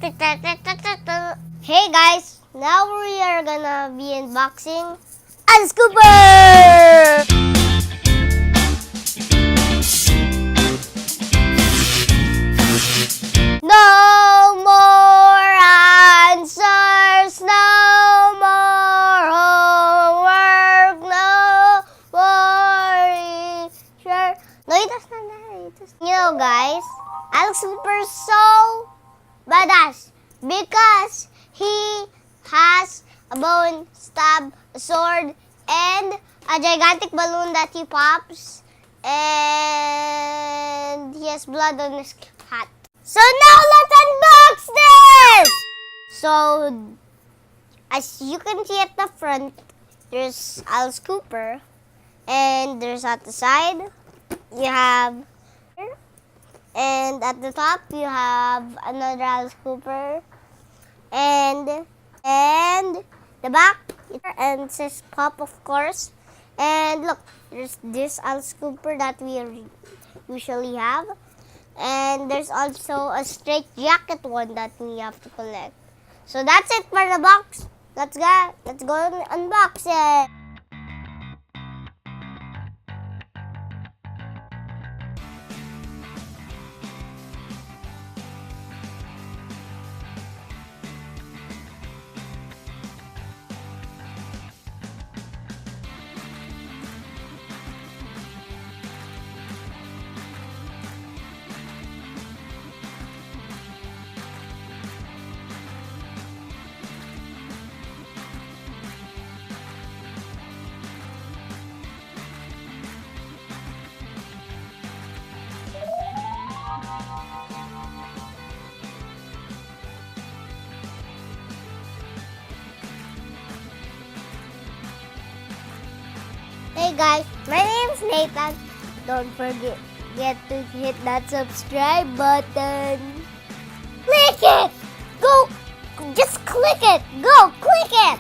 Hey guys, now we are gonna be unboxing ALICE COOPER! No more answers, no more homework, no more sure. No, itas na. You know guys, ALICE COOPER is so badass because he has a bone, stab, a sword, and a gigantic balloon that he pops, and he has blood on his hat. So now let's unbox this! So, as you can see at the front, there's ALICE COOPER, and there's at the side, you have, and at the top, you have another ALICE COOPER, and the back, and it says pop, of course. And look, there's this ALICE COOPER that we usually have. And there's also a straight jacket one that we have to collect. So that's it for the box. Let's go and unbox it. Hey guys, my name's Nathan. Don't forget to hit that subscribe button. Click it! Go! Just click it! Go! Click it!